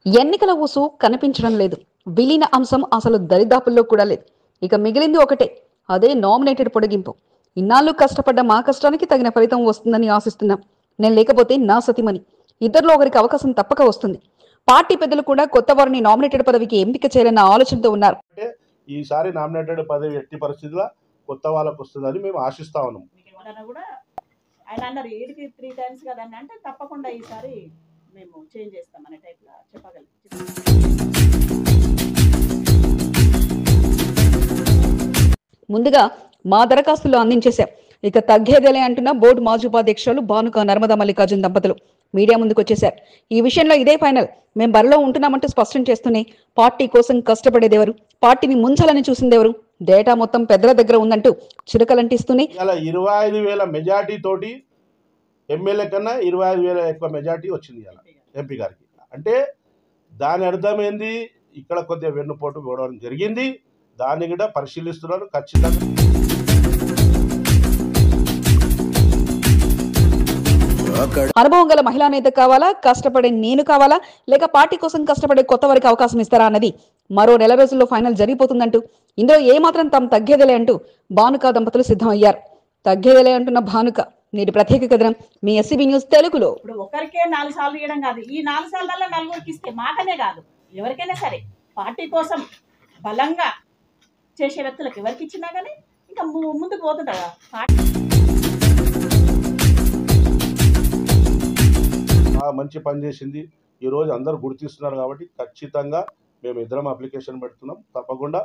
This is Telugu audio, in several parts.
ఎన్నికల ఊసు కనిపించడం లేదు. విలీన అంశం అసలు దరిదాపుల్లో కూడా లేదు. ఇక మిగిలింది ఒకటే, అదే నామినేటెడ్ పొడిగింపు. ఇన్నాళ్ళు కష్టపడ్డ మా కష్టానికి తగిన ఫలితం వస్తుందని ఆశిస్తున్నాం. నేను లేకపోతే నా సతిమని ఇద్దరిలో ఒకరికి అవకాశం తప్పక వస్తుంది. పార్టీ పెద్దలు కూడా కొత్త వారిని నామినేటెడ్ పదవికి ఎంపిక చేయాలన్న ఆలోచనతో ఉన్నారు. ఈసారి నామినేటెడ్ పదవి ఎట్టి పరిస్థితుల్లో కొత్త వాళ్ళకు వస్తుందని మేము ఆశిస్తా ఉన్నాం. ఆయన అన్నారు 7కి 3 టైమ్స్ కదండి అంటే తప్పకుండా ఈసారి మేము చేంజ్ చేస్తాం అనే టైప్లో చెప్పగలం. ముందుగా మా దరఖాస్తులు అందించేశాం. ఇక తగ్గేదేలే అంటున్న బోర్డు మాజీ ఉపాధ్యక్షులు భానుక నర్మదా మల్లికార్జున్ దంపతులు మీడియా ముందుకు వచ్చేశారు. ఈ విషయంలో ఇదే ఫైనల్, మేము బరిలో ఉంటున్నామంటూ స్పష్టం చేస్తూనే పార్టీ కోసం కష్టపడేదెవరు, పార్టీని ముంచాలని చూసిందెవరు, డేటా మొత్తం పెద్దల దగ్గర ఉందంటూ చిరకలంటిస్తూనే 25,000 మెజార్టీ తోటి ఎమ్మెల్యే కన్నా 25,000 ఎక్కువ మెజార్టీ వచ్చింది ఇలా ఎంపీ గారికి. అంటే దాని అర్థమైంది ఇక్కడ కొద్దిగా వెన్నుపోటు పోవడం జరిగింది. దాన్ని కూడా పరిశీలిస్తున్నారు. ఖచ్చితంగా అనుభవం గల మహిళా నేత కావాలా, కష్టపడే నేను కావాలా, లేక పార్టీ కోసం కష్టపడే కొత్త వారికి అవకాశం ఇస్తారా అన్నది మరో నెల రోజుల్లో ఫైనల్ జరిగిపోతుందంటూ, ఇందులో ఏమాత్రం తాము తగ్గేదేలే అంటూ భానుక దంపతులు సిద్ధమయ్యారు. తగ్గేదేలే అంటున్న భానుక నేటి ప్రత్యేక కథనం మీ ఎస్సీబీ న్యూస్ తెలుగులో. ఇప్పుడు ఒకరికే 4 సార్లు ఇవ్వడం కాదు, ఈ 4 సార్లలో నలుగురికి ఇస్తే మాకనే కాదు ఎవరికైనా సరే పార్టీ కోసం బలంగా చేసే వ్యక్తులకు ఎవరికి ఇచ్చినా కానీ ఇంకా ముందుకు పోతుంటారా. మంచి పని చేసింది. ఈరోజు అందరూ గుర్తిస్తున్నారు కాబట్టి ఖచ్చితంగా మేము ఇద్దరం అప్లికేషన్ పెడుతున్నాం. తప్పకుండా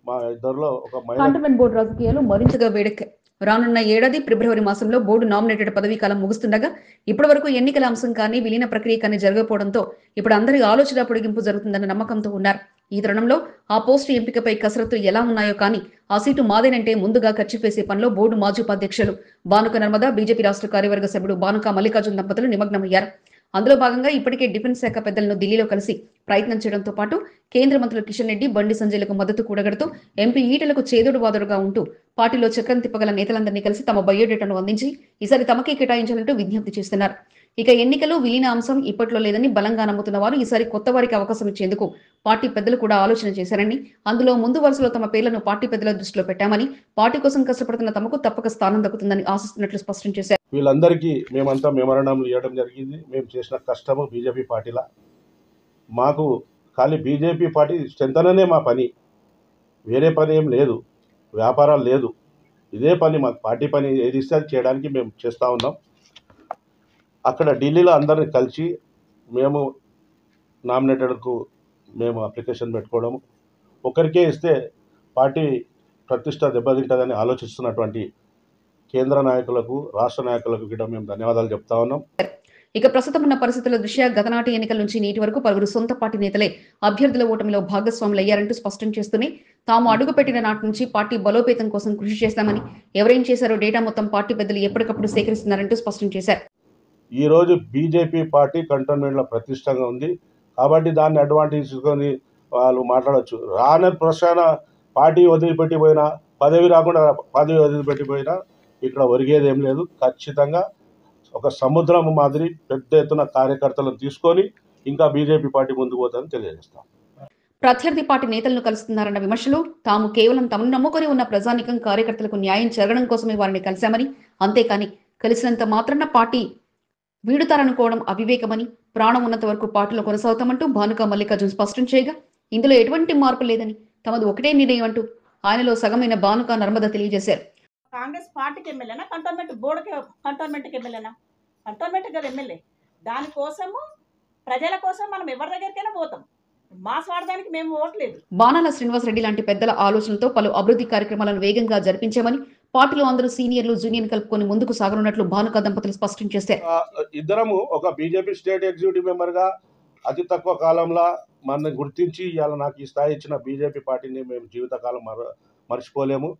మా ఇద్దరిలో ఒక కంటోన్మెంట్ బోర్డు రాజకీయాలు మరింతగా వేడెక్కాయి. రానున్న ఏడాది ఫిబ్రవరి మాసంలో బోర్డు నామినేటెడ్ పదవీ కాలం ముగుస్తుండగా ఇప్పటి వరకు ఎన్నికల అంశం కానీ విలీన ప్రక్రియ కానీ జరగకపోవడంతో ఇప్పుడు అందరి ఆలోచన పొడిగింపు జరుగుతుందన్న నమ్మకంతో ఉన్నారు. ఈ తరుణంలో ఆ పోస్టు ఎంపికపై కసరత్తు ఎలా ఉన్నాయో కానీ ఆ సీటు మాదేనంటే ముందుగా ఖర్చు వేసే పనిలో బోర్డు మాజీ ఉపాధ్యక్షులు భానుక నర్మదా, బీజేపీ రాష్ట్ర కార్యవర్గ సభ్యుడు భానుక మల్లికార్జున్ దంపతులు నిమగ్నమయ్యారు. అందులో భాగంగా ఇప్పటికే డిఫెన్స్ శాఖ పెద్దలను ఢిల్లీలో కలిసి ప్రయత్నం చేయడంతో పాటు కేంద్ర మంత్రులు కిషన్ రెడ్డి, బండి సంజయ్లకు మద్దతు కూడగడుతూ ఎంపీ ఈటలకు చేదుడు వాదుడుగా ఉంటూ పార్టీలో చక్రం తిప్పగల నేతలందరినీ కలిసి తమ బయోడేటాను అందించి ఈసారి తమకే కేటాయించాలంటూ విజ్ఞప్తి చేస్తున్నారు. ఇక ఎన్నికలు విలీన అంశం ఇప్పట్లో లేదని బలంగా నమ్ముతున్న వారు ఈసారి కొత్త వారికి అవకాశం ఇచ్చేందుకు పార్టీ పెద్దలు కూడా ఆలోచన చేశారని, అందులో ముందు వరుసలో తమ పేర్లను పార్టీ పెద్దల దృష్టిలో పెట్టామని, పార్టీ కోసం కష్టపడుతున్న తమకు తప్పక స్థానం దక్కుతుందని ఆశిస్తున్నట్లు స్పష్టం చేశారు. వీళ్ళందరికీ మేమంతా మెమోరాండంలు ఇవ్వడం జరిగింది. మేము చేసిన కష్టము బీజేపీ పార్టీలా, మాకు ఖాళీ బీజేపీ పార్టీ స్ట్రెంతననే మా పని, వేరే పని ఏం లేదు, వ్యాపారాలు లేదు, ఇదే పని. మాకు పార్టీ పని ఏది ఇస్తే అది చేయడానికి మేము చేస్తూ ఉన్నాం. అక్కడ ఢిల్లీలో అందరిని కలిసి మేము నామినేటెడ్కు మేము అప్లికేషన్ పెట్టుకోవడము, ఒకరికే ఇస్తే పార్టీ ప్రతిష్ట దెబ్బతింటుందని ఆలోచిస్తున్నటువంటి కేంద్ర నాయకులకు, రాష్ట్ర నాయకులకు కూడా మేము ధన్యవాదాలు చెప్తా ఉన్నాం. ఇక ప్రస్తుతం ఉన్న పరిస్థితుల దృష్ట్యా గతనాటి ఎన్నికల నుంచి నేటి వరకు పలువురు సొంత పార్టీ నేతలే అభ్యర్థుల ఓటమిలో భాగస్వాములయ్యారంటూ స్పష్టం చేస్తూనే తాము అడుగుపెట్టిన నాటి నుంచి పార్టీ బలోపేతం కోసం కృషి చేస్తామని, ఎవరేం చేశారో డేటా మొత్తం పార్టీ పెద్దలు ఎప్పటికప్పుడు సేకరిస్తున్నారంటూ స్పష్టం చేశారు. ఈరోజు బీజేపీ పార్టీ కంటోన్మెంట్లో ప్రతిష్టంగా ఉంది కాబట్టి దాన్ని అడ్వాంటేజ్ తీసుకొని వాళ్ళు మాట్లాడవచ్చు. రాని ప్రశ్న పార్టీ వదిలిపెట్టిపోయినా, పదవి రాకుండా పదవి వదిలిపెట్టిపోయినా ఇక్కడ ఒరిగేది ఏం లేదు. ఖచ్చితంగా ఒక సముద్రం మాదిరి పెద్ద ఎత్తున కార్యకర్తలను తీసుకొని ఇంకా బీజేపీ పార్టీ ముందుకు పోతుందని తెలియజేస్తాం. ప్రత్యర్థి పార్టీ నేతలను కలుస్తున్నారన్న విమర్శలు తాము కేవలం తమను నమ్ముకొని ఉన్న ప్రజానికం కార్యకర్తలకు న్యాయం జరగడం కోసమే వారిని కలిశామని, అంతేకాని కలిసినంత మాత్రాన పార్టీ వీడుతారనుకోవడం అవివేకమని, ప్రాణం ఉన్నంత వరకు పార్టీలో కొనసాగుతామంటూ భానుక మల్లికార్జున్ స్పష్టం చేయగా ఇందులో ఎటువంటి మార్పు లేదని, తమది ఒకటే నిర్ణయం అంటూ ఆయనలో సగమైన భానుక నర్మదా తెలియజేశారు. కాంగ్రెస్ పార్టీకి ఎమ్మెల్యేనా, కంటోన్మెంట్ బోర్డుకి, కంటోన్మెంట్కి ఎమ్మెల్యేనా? కంటోన్మెంట్ కదా ఎమ్మెల్యే. దానికోసము ప్రజల కోసం మనం ఎవరి దగ్గరికైనా పోతాం. మా స్వార్థానికి మేము ఓట్లేదు. బాణాల శ్రీనివాసరెడ్డి లాంటి పెద్దల ఆలోచనలతో పలు అభివృద్ధి కార్యక్రమాలను వేగంగా జరిపించామని, పార్టీలో అందరూ సీనియర్లు జూనియర్లు కలుపుకొని ముందుకు సాగనున్నట్లు భానుక దంపతులు స్పష్టం చేశారు. ఇద్దరము ఒక బీజేపీ స్టేట్ ఎగ్జిక్యూటివ్ మెంబర్గా అతి తక్కువ కాలంలో మన గుర్తించి ఇవాళ నాకు ఈ స్థాయి ఇచ్చిన బీజేపీ పార్టీని మేము జీవితకాలం మర్చిపోలేము.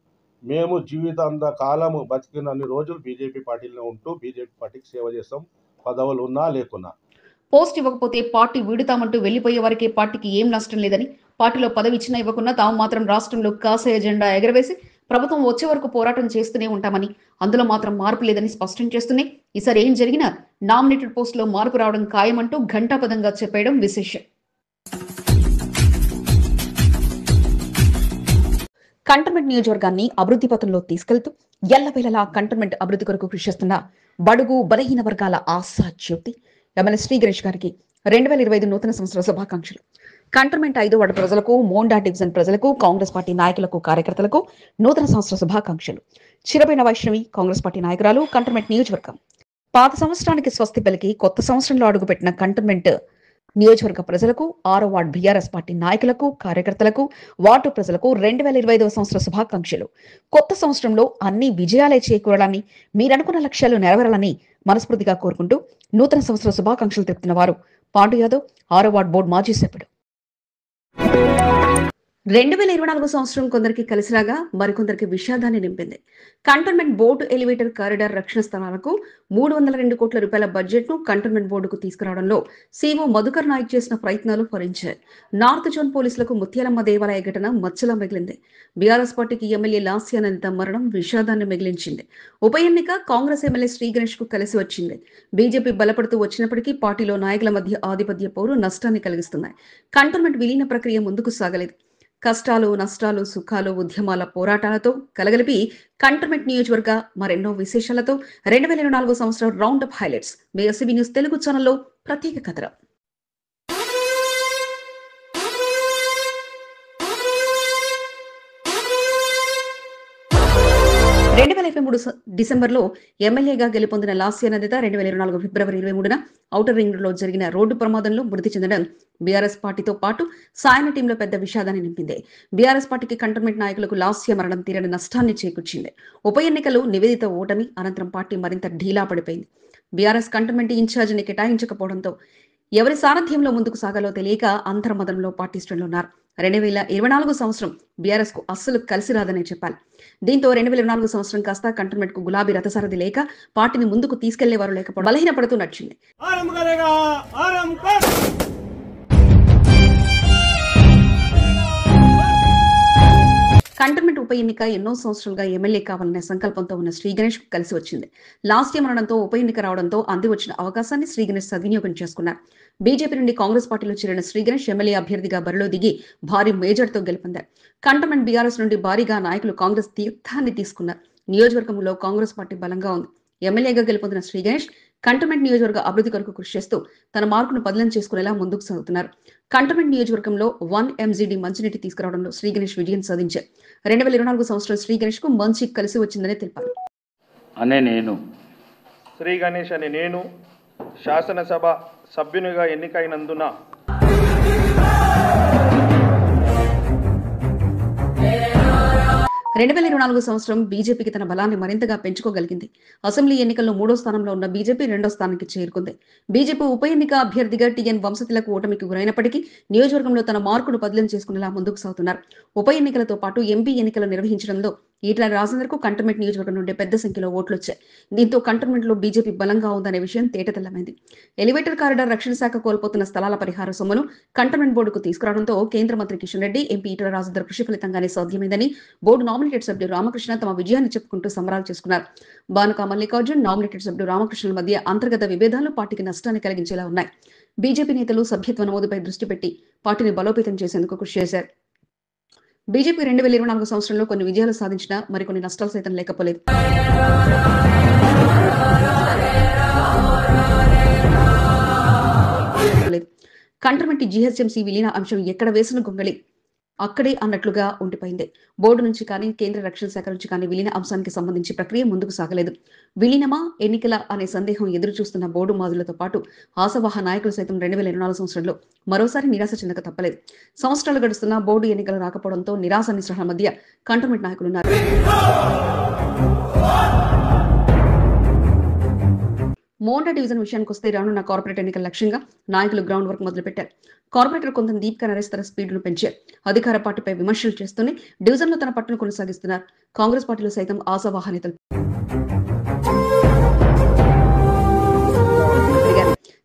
మేము జీవితాంత కాలము బతికినన్ని రోజులు బీజేపీ పార్టీలో ఉంటూ బీజేపీ పార్టీకి సేవ చేస్తాం, పదవులు ఉన్నా లేకున్నా. పోస్ట్ ఇవ్వకపోతే పార్టీ వీడుతామంటూ వెళ్లిపోయే వారికి పార్టీకి ఏం నష్టం లేదని, పార్టీలో పదవి ఇచ్చినా ఇవ్వకున్నా తాము మాత్రం రాష్ట్రంలో కాషాయ జెండా ఎగరవేసి ప్రభుత్వం వచ్చే వరకు పోరాటం చేస్తూనే ఉంటామని, అందులో మాత్రం మార్పు లేదని స్పష్టం చేస్తూనే ఈసారి ఏం జరిగినా నామినేటెడ్ పోస్టులో మార్పు రావడం ఖాయమంటూ ఘంటాపదంగా చెప్పేయడం విశేషం. కంటోన్మెంట్ నియోజకవర్గాన్ని అభివృద్ధి పథంలో తీసుకెళ్తూ ఎల్లవేళలా కంటోన్మెంట్ అభివృద్ధి కొరకు కృషి చేస్తున్న బడుగు బలహీన వర్గాల ఆశా జ్యోతి ఎమ్మెల్యే శ్రీ గణేష్ గారికి 2025 నూతన సంవత్సర శుభాకాంక్షలు. కంటోన్మెంట్ 5వ వార్డు ప్రజలకు, మోండా డివిజన్ ప్రజలకు, కాంగ్రెస్ పార్టీ నాయకులకు, కార్యకర్తలకు నూతన సంవత్సర శుభాకాంక్షలు. చిరబైన వైష్ణవి కాంగ్రెస్ పార్టీ నాయకురాలు, కంటోన్మెంట్ నియోజకవర్గం. పాత సంవత్సరానికి స్వస్తి పలికి కొత్త సంవత్సరంలో అడుగుపెట్టిన కంటోన్మెంట్ నియోజకవర్గ ప్రజలకు, 6వ వార్డు బీఆర్ఎస్ పార్టీ నాయకులకు, కార్యకర్తలకు, వార్డు ప్రజలకు 2025వ సంవత్సర శుభాకాంక్షలు. కొత్త సంవత్సరంలో అన్ని విజయాలే చేకూరాలని, మీరనుకున్న లక్ష్యాలు నెరవేరాలని మనస్ఫూర్తిగా కోరుకుంటూ నూతన సంవత్సర శుభాకాంక్షలు తెలుపుతున్న వారు పాండు యాదవ్, 6వ వార్డు బోర్డు మాజీ సభ్యుడు. 2024 సంవత్సరం కొందరికి కలిసిరాగా మరికొందరికి విషాదాన్ని నింపింది. కంటోన్మెంట్ బోర్డు ఎలివేటర్ కారిడార్ రక్షణ స్థలాలకు 302 కోట్ల రూపాయల బడ్జెట్ ను కంటోన్మెంట్ బోర్డుకు తీసుకురావడంలో సీఓ మధుకర్ నాయక్ చేసిన ప్రయత్నాలు ఫలించాయి. నార్త్ జోన్ పోలీసులకు ముత్యాలమ్మ దేవాలయ ఘటన మచ్చలా మిగిలింది. బీఆర్ఎస్ పార్టీకి ఎమ్మెల్యే లాస్యానందిత మరణం విషాదాన్ని మిగిలించింది. ఉప ఎన్నిక కాంగ్రెస్ ఎమ్మెల్యే శ్రీ గణేష్ కు కలిసి వచ్చింది. బీజేపీ బలపడుతూ వచ్చినప్పటికీ పార్టీలో నాయకుల మధ్య ఆధిపత్య పోరు నష్టాన్ని కలిగిస్తున్నాయి. కంటోన్మెంట్ విలీన ప్రక్రియ ముందుకు సాగలేదు. కష్టాలు, నష్టాలు, సుఖాలు, ఉద్యమాల పోరాటాలతో కలగలిపి కంటోన్మెంట్ నియోజకవర్గ మరెన్నో విశేషాలతో 2024 సంవత్సరం రౌండ్ అప్ హైలైట్స్ మీ ఎస్సీబీ న్యూస్ తెలుగు ఛానల్లో ప్రత్యేక కథనం. 2023 డిసెంబర్లో ఎమ్మెల్యేగా గెలుపొందిన లాస్యానందిత 2024 ఫిబ్రవరి 23న ఔటర్ రింగ్ లో జరిగిన రోడ్డు ప్రమాదంలో మృతి చెందడం బీఆర్ఎస్ పార్టీతో పాటు సాయన టీంలో పెద్ద విషాదాన్ని నింపింది. బీఆర్ఎస్ పార్టీకి కంటోన్మెంట్ నాయకులకు లాస్య మరణం తీరని నష్టాన్ని చేకూర్చింది. ఉప ఎన్నికలు నివేదిత ఓటమి అనంతరం పార్టీ మరింత ఢీలా పడిపోయింది. బీఆర్ఎస్ కంటోన్మెంట్ ఇన్ఛార్జిని కేటాయించకపోవడంతో ఎవరి సారథ్యంలో ముందుకు సాగాలో తెలియక అంతర్మదంలో పార్టీ శ్రేణులు ఉన్నారు. 2024 సంవత్సరం బీఆర్ఎస్ కు అస్సలు కలిసి రాదనే చెప్పాలి. దీంతో 2024 సంవత్సరం కాస్త కంటోన్మెంట్ కు గులాబీ రథసారథి లేక పార్టీని ముందుకు తీసుకెళ్లేవారు లేకపోవడం బలహీనపడుతూ నడిచింది. కంటోన్మెంట్ ఉప ఎన్నిక ఎన్నో సంవత్సరాలుగా ఎమ్మెల్యే కావాలనే సంకల్పంతో ఉన్న శ్రీ గణేష్ కు కలిసి వచ్చింది. లాస్ట్ ఇయర్ మరణంతో ఉప ఎన్నిక రావడంతో అంది వచ్చిన అవకాశాన్ని శ్రీ గణేష్ సద్వినియోగం చేసుకున్నారు. బీజేపీ నుండి కాంగ్రెస్ పార్టీలో చేరిన శ్రీ గణేష్ ఎమ్మెల్యే అభ్యర్థిగా బరిలో దిగి భారీ మేజర్తో గెలుపొందారు. కంటోన్మెంట్ బీఆర్ఎస్ నుండి భారీగా నాయకులు కాంగ్రెస్ తీర్థాన్ని తీసుకున్నారు. నియోజకవర్గంలో కాంగ్రెస్ పార్టీ బలంగా ఉంది. ఎమ్మెల్యేగా గెలుపొందిన శ్రీ గణేష్ కంటోన్మెంట్ నియోజకవర్గ అభివృద్ధి కొరకు కృషి చేస్తూ తన మార్కును పదిలం చేసుకునేలా ముందుకు సాగుతున్నారు. కంటోన్మెంట్ నియోజకవర్గంలో 1 MGD మంచినీటి తీసుకురావడంలో శ్రీ గణేష్ విజయం సాధించారు. 2024 సంవత్సరం శ్రీ గణేష్ కు మంచి కలిసి వచ్చిందని తెలిపారు. శ్రీ గణేష్ అనే నేను శాసనసభ సభ్యునిగా ఎన్నికైనందున 2024 సంవత్సరం బీజేపీకి తన బలాన్ని మరింతగా పెంచుకోగలిగింది. అసెంబ్లీ ఎన్నికల్లో 3వ స్థానంలో ఉన్న బీజేపీ 2వ స్థానానికి చేరుకుంది. బీజేపీ ఉప ఎన్నిక అభ్యర్థిగా టీఎన్ వంశతిలకు ఓటమికి గురైనప్పటికీ నియోజకవర్గంలో తన మార్కును బదిలీ చేసుకునేలా ముందుకు సాగుతున్నారు. ఉప ఎన్నికలతో పాటు ఎంపీ ఎన్నికలు నిర్వహించడంలో ఈటల రాజేందర్ కు కంటోన్మెంట్ నియోజకవర్గం నుండి పెద్ద సంఖ్యలో ఓట్లు వచ్చాయి. దీంతో కంటోన్మెంట్ లో బీజేపీ బలంగా ఉందనే విషయం తేటతెల్లమైంది. ఎలివేటర్ కారిడార్ రక్షణ శాఖ కోల్పోతున్న స్థలాల పరిహార సొమ్మును కంటోన్మెంట్ బోర్డుకు తీసుకురావడంతో కేంద్ర మంత్రి కిషన్ రెడ్డి, ఎంపీ ఈటల రాజేందర్ కృషి ఫలితంగానే సాధ్యమైందని బోర్డు నామినేటెడ్ సభ్యుడు రామకృష్ణ తమ విజయాన్ని చెప్పుకుంటూ సంబరాలు చేసుకున్నారు. బానుక మల్లికార్జున్, నామినేటెడ్ సభ్యుడు రామకృష్ణుల మధ్య అంతర్గత విభేదాలు పార్టీకి నష్టాన్ని కలిగించేలా ఉన్నాయి. బీజేపీ నేతలు సభ్యత్వ నమోదుపై దృష్టి పెట్టి పార్టీని బలోపేతం చేసేందుకు కృషి చేశారు. బీజేపీ 2024 సంవత్సరంలో కొన్ని విజయాలు సాధించినా మరికొన్ని నష్టాలు సైతం లేకపోలేదు. కంటోన్మెంట్ జీహెచ్ఎంసీ విలీన అంశం ఎక్కడ వేసిన గొంగళి అక్కడే అన్నట్లుగా ఉండిపోయింది. బోర్డు నుంచి కానీ కేంద్ర రక్షణ శాఖ నుంచి కానీ విలీన అంశానికి సంబంధించి ప్రక్రియ ముందుకు సాగలేదు. విలీనమా ఎన్నికల అనే సందేహం ఎదురు చూస్తున్న బోర్డు మాదులతో పాటు ఆశావాహ నాయకులు సైతం 2024 సంవత్సరంలో మరోసారి నిరాశ చెందక తప్పలేదు. సంవత్సరాలు గడుస్తున్నా బోర్డు ఎన్నికలు రాకపోవడంతో నిరాశ నిస్పృహల మధ్య కంటోన్మెంట్ నాయకులున్నారు. మోండా డివిజన్ విషయానికి వస్తే రానున్న కార్పొరేట్ ఎన్నికల లక్ష్యంగా నాయకులు గ్రౌండ్ వర్క్ మొదలుపెట్టారు. కార్పొరేటర్ కొంత దీపికా నరేష్ తన స్పీడ్ను పెంచారు. అధికార పార్టీపై విమర్శలు చేస్తూనే డివిజన్లో తన పట్టును కొనసాగిస్తున్నారు. కాంగ్రెస్ పార్టీలో సైతం ఆశావాహ నేతలు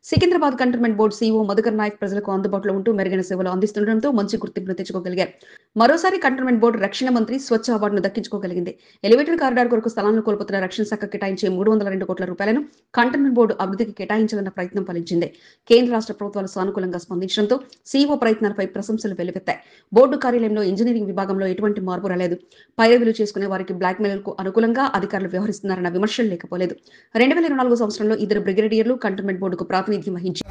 Secunderabad cantonment board CEO Madhukar Naik ప్రజలకు అందుబాటులో ఉంటూ మెరుగైన సేవలు అందిస్తుండటంతో మంచి గుర్తింపును తెచ్చుకోగలిగారు. మరోసారి కంటోన్మెంట్ బోర్డు రక్షణ మంత్రి స్వచ్ఛ అవార్డును దక్కించుకోగలిగింది. ఎలివేటెడ్ కారిడార్ కొరకు స్థలాలను కోల్పోతున్న రక్షణ శాఖ కేటాయించే 302 కోట్ల రూపాయలను కంటోన్మెంట్ బోర్డు అభివృద్ధికి కేటాయించాలన్న ప్రయత్నం ఫలించింది. కేంద్ర రాష్ట్ర ప్రభుత్వాలు సానుకూలంగా స్పందించడంతో సీఈఓ ప్రయత్నాలపై ప్రశంసలు వెల్లువెత్తాయి. బోర్డు కార్యాలయంలో ఇంజనీరింగ్ విభాగంలో ఎటువంటి మార్పు రాలేదు. పైరవీలు చేసుకునే వారికి బ్లాక్మెయిల్కు అనుకూలంగా అధికారులు వ్యవహరిస్తున్నారన్న విమర్శలు లేకపోలేదు. 2024 సంవత్సరంలో 2 బ్రిగేడియర్లు కంటోన్మెంట్ బోర్డుకు ప్రాతినిధ్యం వహించారు.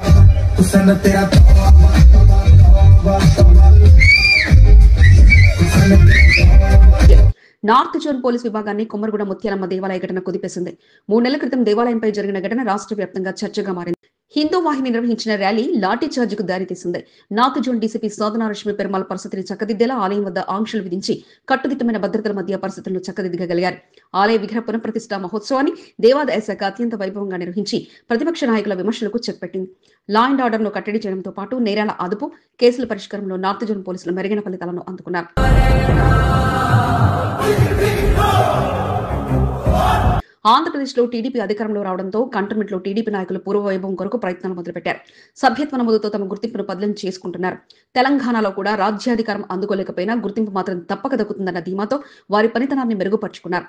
నార్త్ జోన్ పోలీస్ విభాగాన్ని కొమ్మరగూడ ముత్యాలమ్మ దేవాలయ ఘటన కుదిపేసింది. 3 నెలల క్రితం దేవాలయంపై జరిగిన ఘటన రాష్ట్ర వ్యాప్తంగా చర్చగా మారింది. హిందూ వాహిని నిర్వహించిన ర్యాలీ లాఠీ చార్జికు దారితీసింది. నార్త్ జోన్ డీసీపీ సాధనా రష్మి పెరుమాళ్ పరిస్థితిని చక్కదిద్దేలా ఆలయం వద్ద ఆంక్షలు విధించి కట్టుదిట్టమైన భద్రతల మధ్య పరిస్థితులను చక్కదిద్దగలిగారు. ఆలయ విగ్రహ పునఃప్రతిష్ఠా మహోత్సవాన్ని దేవాదాయ శాఖ అత్యంత వైభవంగా నిర్వహించి ప్రతిపక్ష నాయకుల విమర్శలకు చెక్ పెట్టింది. లా అండ్ ఆర్డర్ను కట్టడి చేయడంతో పాటు నేరాల అదుపు, కేసుల పరిష్కారంలో నార్త్ జోన్ పోలీసులు మెరుగైన ఫలితాలను అందుకున్నారు. ఆంధ్రప్రదేశ్లో టీడీపీ అధికారంలో రావడంతో కంటోన్మెంట్లో టీడీపీ నాయకులు పూర్వ వైభవం కొరకు ప్రయత్నాలు మొదలుపెట్టారు. సభ్యత్వ నమోదుతో తమ గుర్తింపును పదిలం చేసుకుంటున్నారు. తెలంగాణలో కూడా రాజ్యాధికారం అందుకోలేకపోయినా గుర్తింపు మాత్రం తప్పక దక్కుతుందన్న ధీమాతో వారి పనితనాన్ని మెరుగుపరుచుకున్నారు.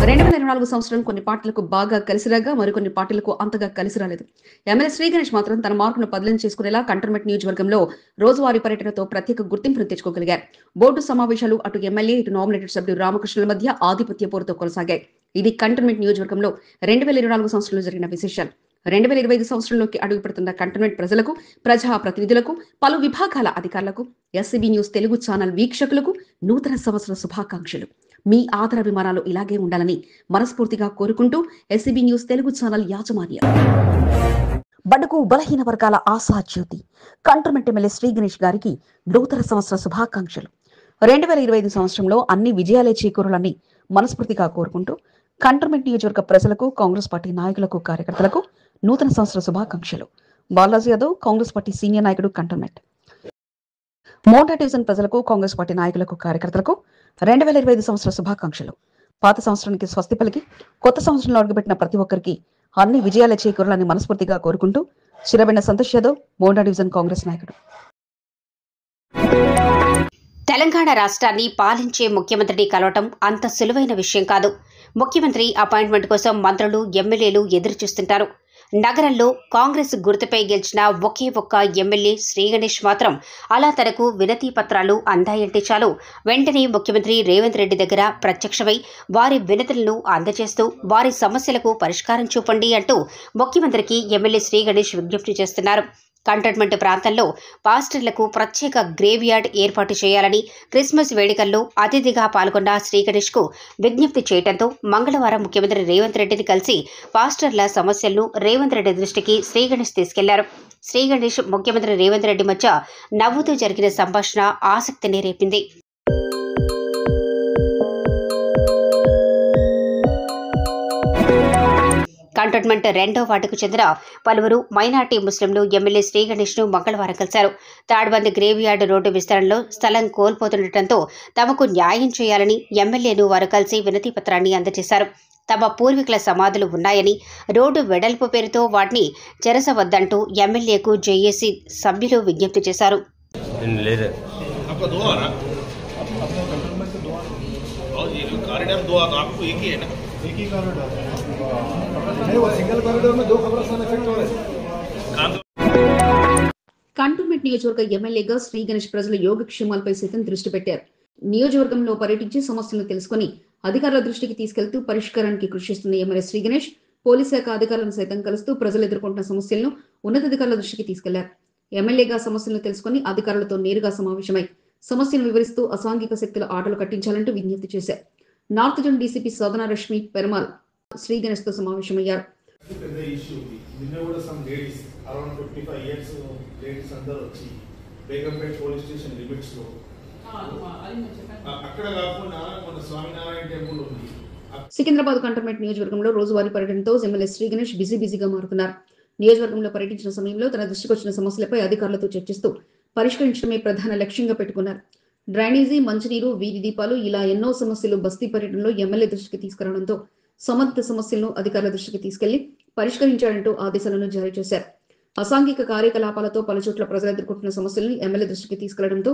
2024 సంవత్సరం కొన్ని పార్టీలకు బాగా కలిసిరాగా మరికొన్ని పార్టీలకు అంతగా కలిసి రాలేదు. ఎమ్మెల్యే శ్రీ గణేష్ మాత్రం తన మార్కును పదిలం చేసుకునేలా కంటోన్మెంట్ నియోజకవర్గంలో రోజువారీ పర్యటనతో ప్రత్యేక గుర్తింపును తెచ్చుకోగలిగారు. బోర్డు సమావేశాలు అటు ఎమ్మెల్యే ఇటు నామినేటెడ్ సభ్యుడు రామకృష్ణుల మధ్య ఆధిపత్య పోరుతో కొనసాగాయి. ఇది కంటోన్మెంట్ నియోజకవర్గంలో 2024 సంవత్సరంలో జరిగిన విశేషాలు. 2025 సంవత్సరంలోకి అడుగుపెడుతున్న కంటోన్మెంట్ ప్రజలకు, ప్రజా ప్రతినిధులకు, పలు విభాగాల అధికారులకు, ఎస్సీబీ న్యూస్ తెలుగు ఛానల్ వీక్షకులకు నూతన సంవత్సర శుభాకాంక్షలు. మీ ఆదరాభిమానాలు ఇలాగే ఉండాలని మనస్ఫూర్తిగా కోరుకుంటూ ఎస్సీబీ న్యూస్ తెలుగు ఛానల్ యాజమాన్యం. బడుగు బలహీన వర్గాల ఆశాజ్యోతి కంటోన్మెంట్ ఎమ్మెల్యే శ్రీ గణేష్ గారికి నూతన సంవత్సర శుభాకాంక్షలు. 2025 సంవత్సరంలో అన్ని విజయాలే చేకూరాలని మనస్ఫూర్తిగా కోరుకుంటూ కంటోన్మెంట్ నియోజకవర్గ ప్రజలకు, కాంగ్రెస్ పార్టీ నాయకులకు, కార్యకర్తలకు నూతన సంవత్సర శుభాకాంక్షలు. బాలాజీ యాదవ్, కాంగ్రెస్ పార్టీ సీనియర్ నాయకుడు, కంటోన్మెంట్. మోండా డివిజన్ ప్రజలకు, కాంగ్రెస్ పార్టీ నాయకులకు, కార్యకర్తలకు 2025 సంవత్సర శుభాకాంక్షలు. పాత సంవత్సరానికి స్వస్తి పలికి కొత్త సంవత్సరంలో అడుగుపెట్టిన ప్రతి ఒక్కరికి అన్ని విజయాలే చేకూరాలని మనస్ఫూర్తిగా కోరుకుంటూ చిరబెండ సంతోష్ యాదవ్, మోండా డివిజన్ కాంగ్రెస్ నాయకుడు. తెలంగాణ రాష్ట్రాన్ని పాలించే ముఖ్యమంత్రిని కలవటం అంత సులువైన విషయం కాదు. ముఖ్యమంత్రి అపాయింట్మెంట్ కోసం మంత్రులు, ఎమ్మెల్యేలు ఎదురుచూస్తుంటారు. నగరంలో కాంగ్రెస్ గుర్తుపై గెలిచిన ఒకే ఒక్క ఎమ్మెల్యే శ్రీ గణేష్ మాత్రం అలా తనకు వినతి పత్రాలు అందాయంటే చాలు వెంటనే ముఖ్యమంత్రి రేవంత్ రెడ్డి దగ్గర ప్రత్యక్షమై వారి వినతులను అందజేస్తూ వారి సమస్యలకు పరిష్కారం చూపండి అంటూ ముఖ్యమంత్రికి ఎమ్మెల్యే శ్రీ గణేష్ విజ్ఞప్తి చేస్తున్నారు. కంటోన్మెంట్ ప్రాంతంలో పాస్టర్లకు ప్రత్యేక గ్రేవ్ యార్డ్ ఏర్పాటు చేయాలని క్రిస్మస్ వేడుకల్లో అతిథిగా పాల్గొన్న శ్రీ గణేష్ కు విజ్ఞప్తి చేయడంతో మంగళవారం ముఖ్యమంత్రి రేవంత్ రెడ్డిని కలిసి పాస్టర్ల సమస్యలను రేవంత్ రెడ్డి దృష్టికి శ్రీ గణేష్ తీసుకెళ్లారు. శ్రీ గణేష్, ముఖ్యమంత్రి రేవంత్ రెడ్డి మధ్య నవ్వుతూ జరిగిన సంభాషణ ఆసక్తిని రేపింది. కంటోన్మెంట్ 2వ వార్డుకు చెందిన పలువురు మైనార్టీ ముస్లింలు ఎమ్మెల్యే శ్రీ గణేష్ ను మంగళవారం కలిశారు. తాడ్బంద్ గ్రేవ్ యార్డ్ రోడ్డు విస్తరణలో స్థలం కోల్పోతుండటంతో తమకు న్యాయం చేయాలని ఎమ్మెల్యేను వారు కలిసి వినతి పత్రాన్ని అందజేశారు. తమ పూర్వీకుల సమాధులు ఉన్నాయని, రోడ్డు వెడల్పు పేరుతో వాటిని చెరసవద్దంటూ ఎమ్మెల్యేకు జేఏసీ సభ్యులు విజ్ఞప్తి చేశారు. కంటోన్మెంట్ నియోజకవర్గ ఎమ్మెల్యేగా శ్రీ గణేష్ ప్రజల యోగక్షేమాలపై సైతం దృష్టి పెట్టారు. నియోజకవర్గంలో పర్యటించి సమస్యలను తెలుసుకుని అధికారుల దృష్టికి తీసుకెళ్తూ పరిష్కారానికి కృషి చేస్తున్న ఎమ్మెల్యే శ్రీ గణేష్ పోలీస్ శాఖ అధికారులను సైతం కలుస్తూ ప్రజలు ఎదుర్కొంటున్న సమస్యలను ఉన్నతాధికారుల దృష్టికి తీసుకెళ్లారు. ఎమ్మెల్యేగా సమస్యలను తెలుసుకుని అధికారులతో నేరుగా సమావేశమై సమస్యను వివరిస్తూ అసాంఘిక శక్తుల ఆటలు కట్టించాలంటూ విజ్ఞప్తి చేశారు. నార్త్ జోన్ డీసీపీ సాధనా రష్మి పెరుమాళ్ శ్రీ గణేష్ తో సమావేశమయ్యారు. సికింద్రాబాద్ కంటోన్మెంట్ నియోజకవర్గంలో రోజువారీ పర్యటనతో ఎమ్మెల్యే శ్రీ గణేష్ బిజీగా మారుతున్నారు. నియోజకవర్గంలో పర్యటించిన సమయంలో తన దృష్టికి వచ్చిన సమస్యలపై అధికారులతో చర్చిస్తూ పరిష్కరించడమే ప్రధాన లక్ష్యంగా పెట్టుకున్నారు. డ్రైనేజీ, మంచినీరు, వీధి దీపాలు ఇలా ఎన్నో సమస్యలు బస్తీ పర్యటనలో ఎమ్మెల్యే దృష్టికి తీసుకురావడంతో సంబంధిత సమస్యలను అధికారుల దృష్టికి తీసుకెళ్లి పరిష్కరించాలంటూ ఆదేశాలను జారీ చేశారు. అసాంఘిక కార్యకలాపాలతో పలుచోట్ల ప్రజలు ఎదుర్కొంటున్న సమస్యలను ఎమ్మెల్యే దృష్టికి తీసుకెళ్లడంతో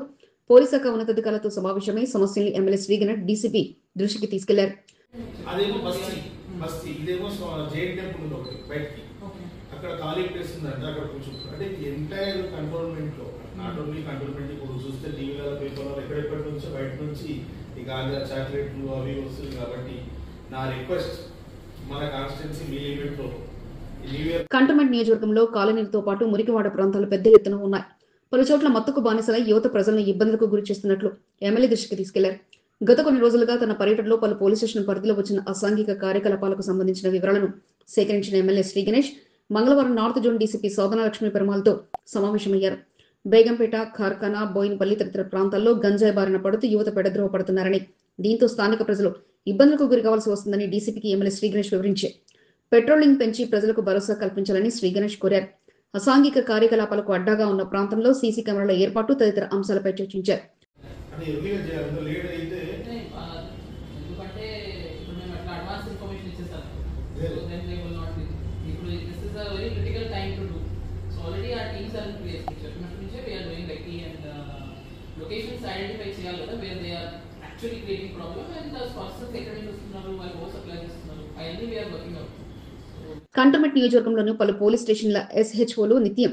పోలీస్ శాఖ ఉన్నతాధికారులతో సమావేశమై సమస్యల్ని ఎమ్మెల్యే శ్రీగణేష్ డీసీపీ దృష్టికి తీసుకెళ్లారు. అదేమో బస్తీ ఇదేమో జైన్ టెంపుల్ ఉంది ఒకటి బయటికి, అక్కడ ఖాళీ ప్లేస్ ఉందంటే అక్కడ కూర్చుంటారు. అంటే ఎంటైర్ కంటోన్మెంట్ లో, నాట్ ఓన్లీ కంటోన్మెంట్, ఇప్పుడు చూస్తే టీవీలలో పేపర్లో ఎక్కడెక్కడి నుంచి బయట నుంచి ఈ గాంజా చాక్లెట్లు అవి వస్తుంది. కాబట్టి నా రిక్వెస్ట్, మన కాన్స్టిట్యున్సీ మీ లిమిట్ లో కంటోన్మెంట్ నియోజకవర్గంలో కాలనీలతో పాటు మురికివాడ ప్రాంతాలు పెద్ద ఎత్తున ఉన్నాయి. పలు చోట్ల మత్తుకు బానిసలై యువత ప్రజలను ఇబ్బందులకు గురి చేస్తున్నట్లు ఎమ్మెల్యే దృష్టికి తీసుకెళ్లారు. గత కొన్ని రోజులుగా తన పర్యటనలో పలు పోలీస్ స్టేషన్ పరిధిలో వచ్చిన అసాంఘిక కార్యకలాపాలకు సంబంధించిన వివరాలను సేకరించిన ఎమ్మెల్యే శ్రీగణేష్ మంగళవారం నార్త్ జోన్ డీసీపీ సోదన లక్ష్మీ పెరుమాల్తో సమావేశమయ్యారు. బేగంపేట, ఖార్ఖానా, బోయినపల్లి తదితర ప్రాంతాల్లో గంజాయి బారిన పడుతూ యువత పెడద్రోవ పడుతున్నారని, దీంతో స్థానిక ప్రజలు ఇబ్బందులకు గురి కావాల్సి వస్తుందని డీసీపీకి ఎమ్మెల్యే శ్రీగణేష్ వివరించారు. పెట్రోలింగ్ పెంచి ప్రజలకు భరోసా కల్పించాలని శ్రీగణేష్ కోరారు. అసాంఘిక కార్యకలాపాలకు అడ్డాగా ఉన్న ప్రాంతంలో సీసీ కెమెరాల ఏర్పాటు తదితర అంశాలపై చర్చించారు. కంటోన్మెంట్ నియోజకవర్గంలోని పలు పోలీస్ స్టేషన్ల ఎస్హెచ్ఓలు నిత్యం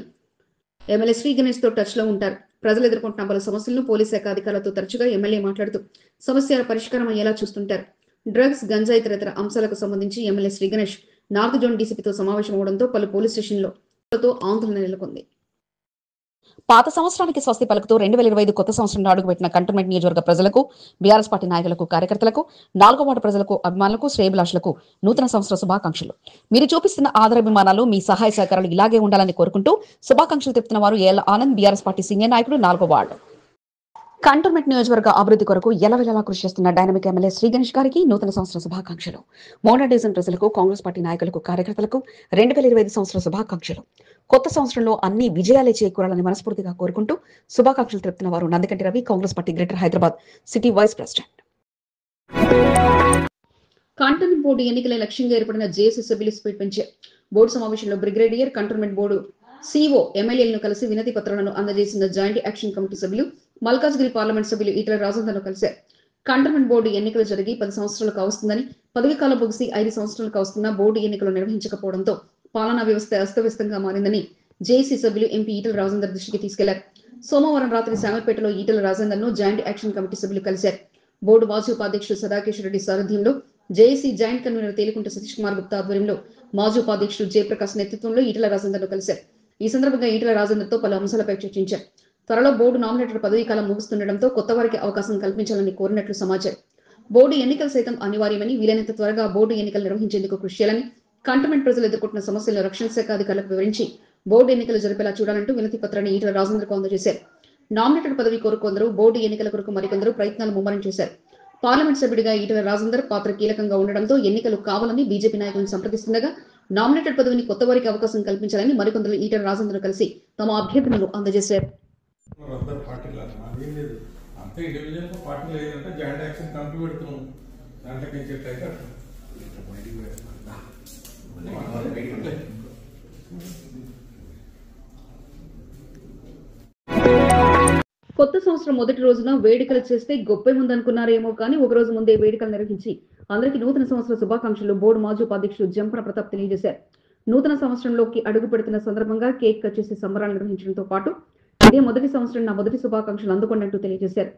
ఎమ్మెల్యే శ్రీగణేష్ తో టచ్ లో ఉంటారు. ప్రజలు ఎదుర్కొంటున్న పలు సమస్యలను పోలీస్ శాఖ అధికారులతో తరచుగా ఎమ్మెల్యే మాట్లాడుతూ సమస్యల పరిష్కారం అయ్యేలా చూస్తుంటారు. డ్రగ్స్, గంజాయి తదితర అంశాలకు సంబంధించి ఎమ్మెల్యే శ్రీగణేష్ నార్త్ జోన్ డీసీపీతో సమావేశం అవడంతో పలు పోలీస్ స్టేషన్లతో ఆందోళన నెలకొంది. పాత సంవత్సరానికి స్వస్తి పలుకుతూ 2025 కొత్త సంవత్సరంలో అడుగుపెట్టిన కంటోన్మెంట్ నియోజకవర్గ ప్రజలకు, బీఆర్ఎస్ పార్టీ నాయకులకు, కార్యకర్తలకు, 4వ వార్డు ప్రజలకు, అభిమానులకు, శ్రేయభిలాషులకు నూతన సంవత్సర శుభాకాంక్షలు. మీరు చూపిస్తున్న ఆదరాభిమానాలు, మీ సహాయ సహకారాలు ఇలాగే ఉండాలని కోరుకుంటూ శుభాకాంక్షలు తెలుపుతున్న వారు AL Anand, BRS party senior నాయకుడు, 4వ వార్డు. కంటోన్మెంట్ నియోజకవర్గ అభివృద్ధి కొరకు ఎలవెలలా కృషి చేస్తున్న డైనమిక్ ఎమ్మెల్యే శ్రీగణేష్ గారికి నూతన సంవత్సర శుభాకాంక్షలు. మోనా డివిజన్ ప్రజలకు, కాంగ్రెస్ పార్టీ నాయకులకు, కార్యకర్తలకు 2025 సంవత్సర శుభాకాంక్షలు. కొత్త సంవత్సరంలో అన్ని విజయాలే చేకూరాలని మనస్ఫూర్తిగా కోరుకుంటూ శుభాకాంక్షలు తెలుపుతున్న వారు Nandikanti Ravi, Congress party greater Hyderabad city vice president. Cantonment board ఎన్నికల లక్ష్యంగా ఏర్పడిన జేఏసీ సభ్యులు స్పీడ్ పెంచారు. బోర్డు సమావేశంలో బ్రిగేడియర్, కంటోన్మెంట్ బోర్డు సీఓ, ఎమ్మెల్యేలను కలిసి వినతి పత్రాలను అందజేసిన జాయింట్ యాక్షన్ కమిటీ సభ్యులు, మల్కాజ్గిరి పార్లమెంట్ సభ్యులు ఈటల రాజేందర్ను కలిశారు. కంటోన్మెంట్ బోర్డు ఎన్నికలు జరిగి 10 సంవత్సరాలు కావస్తుందని, పదవీకాలం ముగిసి 5 సంవత్సరాలు కావస్తున్న బోర్డు ఎన్నికలు నిర్వహించకపోవడంతో పాలనా వ్యవస్థ అస్తవ్యస్తంగా మారిందని జేఏసీ సభ్యులు ఎంపీ ఈటల రాజేందర్ దృష్టికి తీసుకెళ్లారు. సోమవారం రాత్రి శామర్పేటలో ఈటల రాజేందర్ను జాయింట్ యాక్షన్ కమిటీ సభ్యులు కలిశారు. బోర్డు మాజీ ఉపాధ్యక్షుడు సదాకేశ్వర రెడ్డి సారథ్యంలో, JAC joint convener Telikunta Satish Kumar Gupta ఆధ్వర్యంలో మాజీ ఉపాధ్యక్షుడు జయప్రకాష్ నేతృత్వంలో ఈటల రాజేందర్ను కలిశారు. ఈ సందర్భంగా ఈటల రాజేందర్తో పలు అంశాలపై చర్చించారు. త్వరలో బోర్డు నామినేటెడ్ పదవీ కాలం ముగుస్తుండటంతో కొత్త వారికి అవకాశం కల్పించాలని కోరినట్లు సమాచారం. బోర్డు ఎన్నికలు సైతం అనివార్యమని, వీలైనంత త్వరగా బోర్డు ఎన్నికలు నిర్వహించేందుకు కృషి చేయాలని, కంటోన్మెంట్ ప్రజలు ఎదుర్కొంటున్న సమస్యలను రక్షణ శాఖ అధికారులకు వివరించి బోర్డు ఎన్నికలు జరిపేలా చూడాలంటూ వినతి పత్రాన్ని ఈటల రాజేందర్కు అందజేశారు. నామినేటెడ్ పదవి కోరు కొందరు, బోర్డు ఎన్నికల కొరకు మరికొందరు ప్రయత్నాలు ముమ్మరం చేశారు. పార్లమెంట్ సభ్యుడిగా ఈటల రాజేందర్ పాత్ర కీలకంగా ఉండడంతో ఎన్నికలు కావాలని బీజేపీ నాయకులను సంప్రదిస్తుండగా నామినేటెడ్ పదవిని కొత్త వారికి అవకాశం కల్పించాలని మరికొందరు ఈటల రాజేందర్ కలిసి తమ అభ్యర్థనలు అందజేశారు. కొత్త సంవత్సరం మొదటి రోజున వేడుకలు చేస్తే గొప్పే ముందనుకున్నారేమో కానీ ఒక రోజు ముందే వేడుకలు నిర్వహించి అందరికీ నూతన సంవత్సర శుభాకాంక్షలు బోర్డు మాజీ ఉపాధ్యక్షుడు జంపన ప్రతాప్ తెలియజేశారు. నూతన సంవత్సరంలోకి అడుగు పెడుతున్న సందర్భంగా కేక్ కట్ చేసి సంబరాలు నిర్వహించడంతో పాటు ఇదే మొదటి సంవత్సరం నా మొదటి శుభాకాంక్షలు అందుకున్నట్టు తెలియజేశారు.